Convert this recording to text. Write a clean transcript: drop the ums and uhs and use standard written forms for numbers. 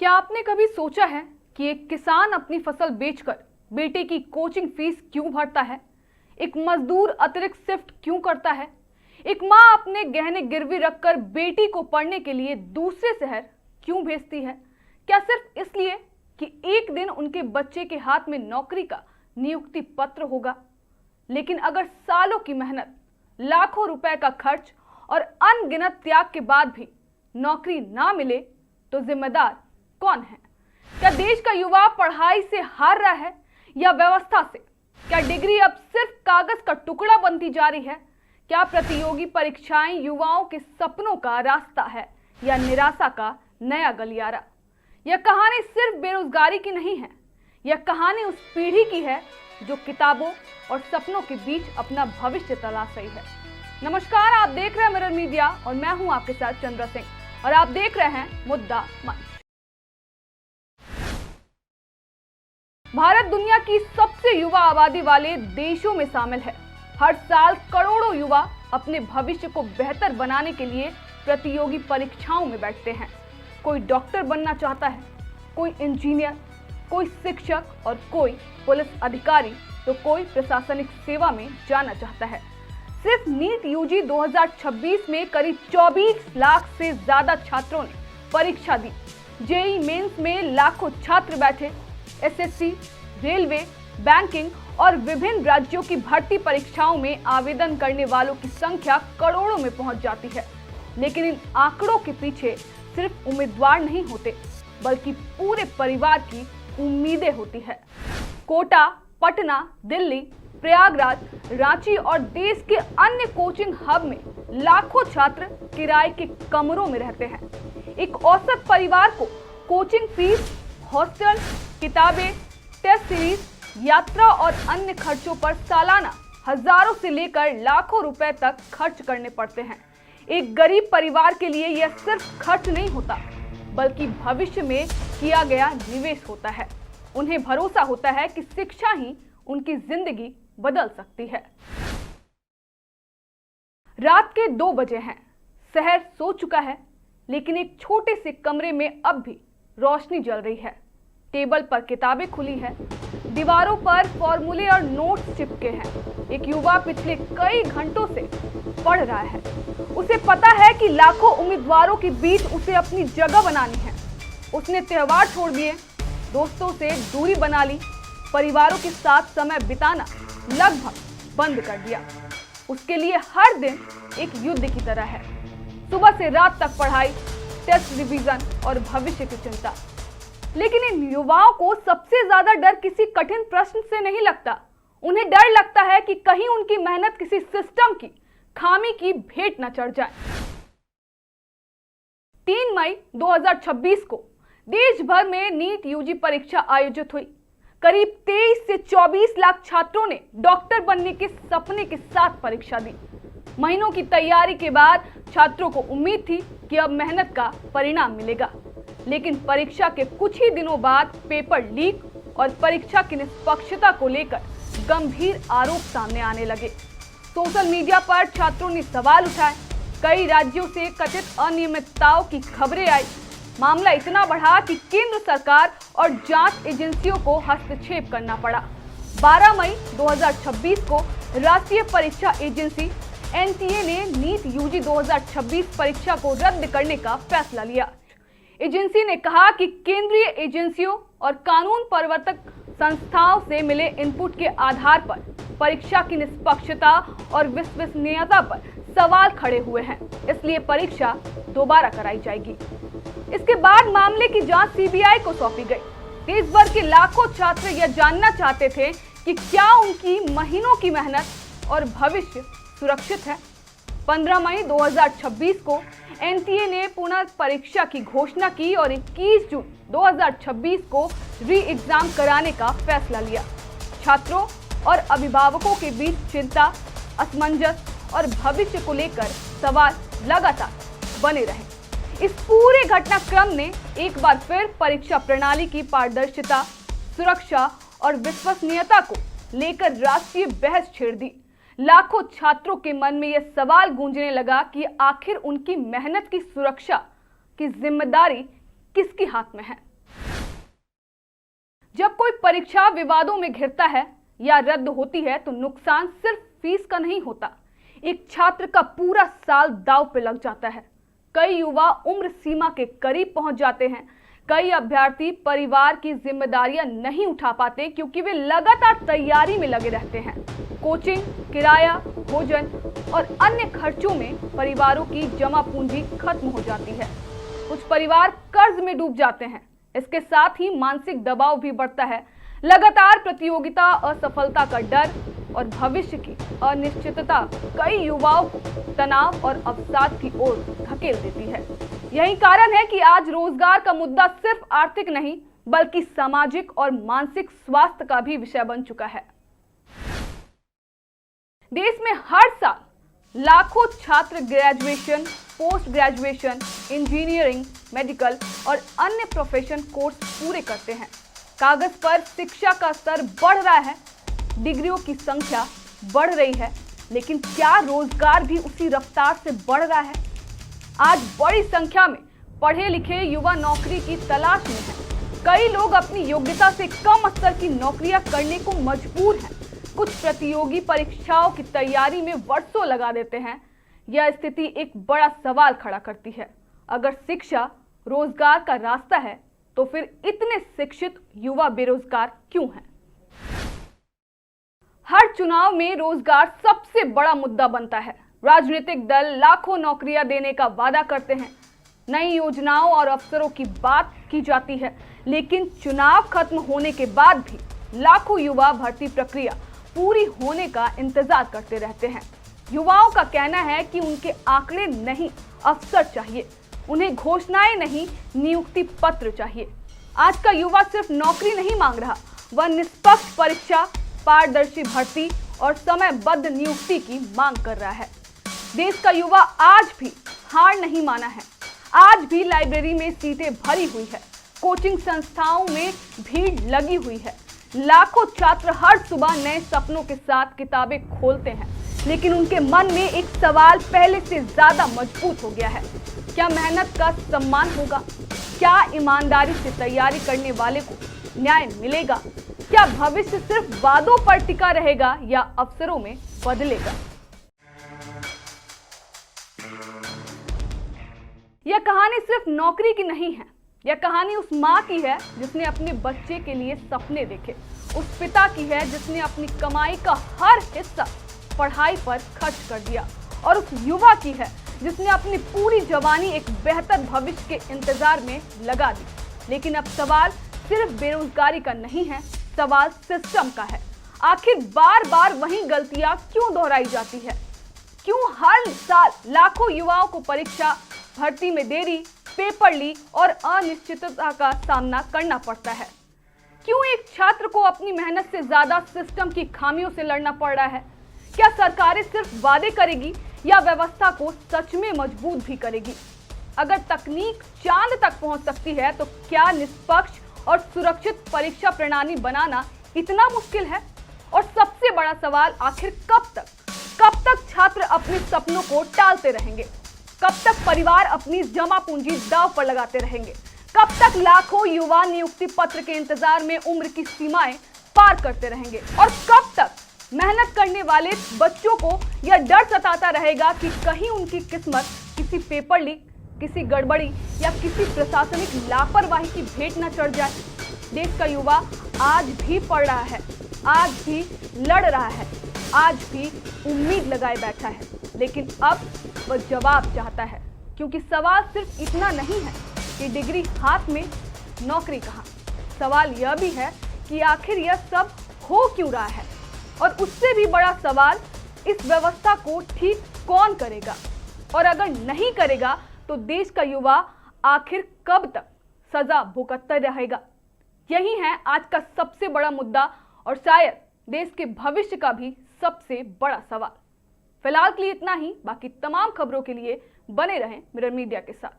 क्या आपने कभी सोचा है कि एक किसान अपनी फसल बेचकर बेटे की कोचिंग फीस क्यों भरता है? एक मजदूर अतिरिक्त शिफ्ट क्यों करता है? एक माँ अपने गहने गिरवी रखकर बेटी को पढ़ने के लिए दूसरे शहर क्यों भेजती है? क्या सिर्फ इसलिए कि एक दिन उनके बच्चे के हाथ में नौकरी का नियुक्ति पत्र होगा? लेकिन अगर सालों की मेहनत, लाखों रुपए का खर्च और अनगिनत त्याग के बाद भी नौकरी ना मिले तो जिम्मेदार कौन है? क्या देश का युवा पढ़ाई से हार रहा है या व्यवस्था से? क्या डिग्री अब सिर्फ कागज का टुकड़ा बनती जा रही है? क्या प्रतियोगी परीक्षाएं युवाओं के सपनों का रास्ता है या निराशा का नया गलियारा? यह कहानी सिर्फ बेरोजगारी की नहीं है, यह कहानी उस पीढ़ी की है जो किताबों और सपनों के बीच अपना भविष्य तलाश रही है। नमस्कार, आप देख रहे हैं मिरर मीडिया और मैं हूं आपके साथ चंद्रा सिंह और आप देख रहे हैं मुद्दा मंच। भारत दुनिया की सबसे युवा आबादी वाले देशों में शामिल है। हर साल करोड़ों युवा अपने भविष्य को बेहतर बनाने के लिए प्रतियोगी परीक्षाओं में बैठते हैं। कोई डॉक्टर बनना चाहता है, कोई इंजीनियर, कोई शिक्षक और कोई पुलिस अधिकारी, तो कोई प्रशासनिक सेवा में जाना चाहता है। सिर्फ नीट यूजी 2026 में करीब 24 लाख से ज्यादा छात्रों ने परीक्षा दी। जेईई मेंस में लाखों छात्र बैठे। एसएससी, रेलवे, बैंकिंग और विभिन्न राज्यों की भर्ती परीक्षाओं में आवेदन करने वालों की संख्या करोड़ों में पहुंच जाती है। लेकिन इन आंकड़ों के पीछे सिर्फ उम्मीदवार नहीं होते, बल्कि पूरे परिवार की उम्मीदें होती है। कोटा, पटना, दिल्ली, प्रयागराज, रांची और देश के अन्य कोचिंग हब में लाखों छात्र किराए के कमरों में रहते हैं। एक औसत परिवार को कोचिंग फीस, हॉस्टल, किताबें, टेस्ट सीरीज, यात्रा और अन्य खर्चों पर सालाना हजारों से लेकर लाखों रुपए तक खर्च करने पड़ते हैं। एक गरीब परिवार के लिए यह सिर्फ खर्च नहीं होता, बल्कि भविष्य में किया गया निवेश होता है। उन्हें भरोसा होता है कि शिक्षा ही उनकी जिंदगी बदल सकती है। रात के 2 बजे हैं, शहर सो चुका है, लेकिन एक छोटे से कमरे में अब भी रोशनी जल रही है। टेबल पर किताबें खुली है, दीवारों पर फॉर्मूले और नोट्स चिपके हैं। एक युवा पिछले कई घंटों से पढ़ रहा है। उसे पता है कि लाखों उम्मीदवारों के बीच उसे अपनी जगह बनानी है। उसने त्योहार छोड़ दिए, दोस्तों से दूरी बना ली, परिवारों के साथ समय बिताना लगभग बंद कर दिया। उसके लिए हर दिन एक युद्ध की तरह है। सुबह से रात तक पढ़ाई, टेस्ट रिवीजन और भविष्य की चिंता। लेकिन इन युवाओं को सबसे ज्यादा डर किसी कठिन प्रश्न से नहीं लगता। उन्हें डर लगता है कि कहीं उनकी मेहनत किसी सिस्टम की खामी की भेंट न चढ़ जाए। 3 मई 2026 को देश भर में नीट यूजी परीक्षा आयोजित हुई। करीब 23 से 24 लाख छात्रों ने डॉक्टर बनने के सपने के साथ परीक्षा दी। महीनों की तैयारी के बाद छात्रों को उम्मीद थी कि अब मेहनत का परिणाम मिलेगा। लेकिन परीक्षा के कुछ ही दिनों बाद पेपर लीक और परीक्षा की निष्पक्षता को लेकर गंभीर आरोप सामने आने लगे। सोशल मीडिया पर छात्रों ने सवाल उठाए। कई राज्यों से कथित अनियमितताओं की खबरें आई। मामला इतना बढ़ा कि केंद्र सरकार और जांच एजेंसियों को हस्तक्षेप करना पड़ा। 12 मई 2026 को राष्ट्रीय परीक्षा एजेंसी एनटीए ने नीट यूजी 2026 परीक्षा को रद्द करने का फैसला लिया। एजेंसी ने कहा कि केंद्रीय एजेंसियों और कानून प्रवर्तक संस्थाओं से मिले इनपुट के आधार पर परीक्षा की निष्पक्षता और विश्वसनीयता पर सवाल खड़े हुए हैं, इसलिए परीक्षा दोबारा कराई जाएगी। इसके बाद मामले की जांच सीबीआई को सौंपी गई। देश भर के लाखों छात्र यह जानना चाहते थे कि क्या उनकी महीनों की मेहनत और भविष्य सुरक्षित है। 15 मई 2026 को एनटीए ने पुनः परीक्षा की घोषणा की और 21 जून 2026 को री एग्जाम कराने का फैसला लिया। छात्रों और अभिभावकों के बीच चिंता, असमंजस और भविष्य को लेकर सवाल लगातार बने रहे। इस पूरे घटनाक्रम ने एक बार फिर परीक्षा प्रणाली की पारदर्शिता, सुरक्षा और विश्वसनीयता को लेकर राष्ट्रीय बहस छेड़ दी। लाखों छात्रों के मन में यह सवाल गूंजने लगा कि आखिर उनकी मेहनत की सुरक्षा की जिम्मेदारी किसके हाथ में है। जब कोई परीक्षा विवादों में घिरता है या रद्द होती है तो नुकसान सिर्फ फीस का नहीं होता, एक छात्र का पूरा साल दांव पे लग जाता है। कई युवा उम्र सीमा के करीब पहुंच जाते हैं। कई अभ्यर्थी परिवार की जिम्मेदारियां नहीं उठा पाते क्योंकि वे लगातार तैयारी में लगे रहते हैं। कोचिंग, किराया, भोजन और अन्य खर्चों में परिवारों की जमा पूंजी खत्म हो जाती है। कुछ परिवार कर्ज में डूब जाते हैं। इसके साथ ही मानसिक दबाव भी बढ़ता है। लगातार प्रतियोगिता, असफलता का डर और भविष्य की अनिश्चितता कई युवाओं को तनाव और अवसाद की ओर धकेल देती है। यही कारण है कि आज रोजगार का मुद्दा सिर्फ आर्थिक नहीं बल्कि सामाजिक और मानसिक स्वास्थ्य का भी विषय बन चुका है। देश में हर साल लाखों छात्र graduation, post graduation, engineering, medical और अन्य प्रोफेशन कोर्स पूरे करते हैं। कागज पर शिक्षा का स्तर बढ़ रहा है, डिग्रियों की संख्या बढ़ रही है, लेकिन क्या रोजगार भी उसी रफ्तार से बढ़ रहा है? आज बड़ी संख्या में पढ़े लिखे युवा नौकरी की तलाश में हैं। कई लोग अपनी योग्यता से कम स्तर की नौकरियां करने को मजबूर हैं। कुछ प्रतियोगी परीक्षाओं की तैयारी में वर्षों लगा देते हैं। यह स्थिति एक बड़ा सवाल खड़ा करती है। अगर शिक्षा रोजगार का रास्ता है तो फिर इतने शिक्षित युवा बेरोजगार क्यों हैं? हर चुनाव में रोजगार सबसे बड़ा मुद्दा बनता है। राजनीतिक दल लाखों नौकरियां देने का वादा करते हैं, नई योजनाओं और अवसरों की बात की जाती है, लेकिन चुनाव खत्म होने के बाद भी लाखों युवा भर्ती प्रक्रिया पूरी होने का इंतजार करते रहते हैं। युवाओं का कहना है कि उनके आंकड़े नहीं, अवसर चाहिए। उन्हें घोषणाएं नहीं, नियुक्ति पत्र चाहिए। आज का युवा सिर्फ नौकरी नहीं मांग रहा, वह निष्पक्ष परीक्षा, पारदर्शी भर्ती और समयबद्ध नियुक्ति की मांग कर रहा है। देश का युवा आज भी हार नहीं माना है। आज भी लाइब्रेरी में सीटें भरी हुई है, कोचिंग संस्थाओं में भीड़ लगी हुई है। लाखों छात्र हर सुबह नए सपनों के साथ किताबें खोलते हैं, लेकिन उनके मन में एक सवाल पहले से ज्यादा मजबूत हो गया है। क्या मेहनत का सम्मान होगा? क्या ईमानदारी से तैयारी करने वाले को न्याय मिलेगा? क्या भविष्य सिर्फ वादों पर टिका रहेगा या अवसरों में बदलेगा? यह कहानी सिर्फ नौकरी की नहीं है। यह कहानी उस माँ की है जिसने अपने बच्चे के लिए सपने देखे, उस पिता की है जिसने अपनी कमाई का हर हिस्सा पढ़ाई पर खर्च कर दिया, और उस युवा की है जिसने अपनी पूरी जवानी एक बेहतर भविष्य के इंतजार में लगा दी। लेकिन अब सवाल सिर्फ बेरोजगारी का नहीं है, सवाल सिस्टम का है। आखिर बार बार वही गलतियां क्यों दोहराई जाती है? क्यों हर साल लाखों युवाओं को परीक्षा, भर्ती में देरी, पेपर लीक और अनिश्चितता का सामना करना पड़ता है? क्यों एक छात्र को अपनी मेहनत से ज्यादा सिस्टम की खामियों से लड़ना पड़ रहा है? क्या सरकारें सिर्फ वादे करेगी या व्यवस्था को सच में मजबूत भी करेगी? अगर तकनीक चांद तक पहुंच सकती है तो क्या निष्पक्ष और सुरक्षित परीक्षा प्रणाली बनाना इतना मुश्किल है? और सबसे बड़ा सवाल, आखिर कब तक छात्र अपने सपनों को टालते रहेंगे? कब तक परिवार अपनी जमा पूंजी दांव पर लगाते रहेंगे? कब तक लाखों युवा नियुक्ति पत्र के इंतजार में उम्र की सीमाएं पार करते रहेंगे? और कब तक मेहनत करने वाले बच्चों को यह डर सताता रहेगा कि कहीं उनकी किस्मत किसी पेपर लीक, किसी गड़बड़ी या किसी प्रशासनिक लापरवाही की भेंट न चढ़ जाए? देश का युवा आज भी पढ़ रहा है, आज भी लड़ रहा है, आज भी उम्मीद लगाए बैठा है, लेकिन अब वह जवाब चाहता है। क्योंकि सवाल सिर्फ इतना नहीं है कि डिग्री हाथ में, नौकरी कहाँ। सवाल यह भी है कि आखिर यह सब हो क्यों रहा है? और उससे भी बड़ा सवाल, इस व्यवस्था को ठीक कौन करेगा? और अगर नहीं करेगा तो देश का युवा आखिर कब तक सजा भुगतता रहेगा? यही है आज का सबसे बड़ा मुद्दा और शायद देश के भविष्य का भी सबसे बड़ा सवाल। फिलहाल के लिए इतना ही। बाकी तमाम खबरों के लिए बने रहें मिरर मीडिया के साथ।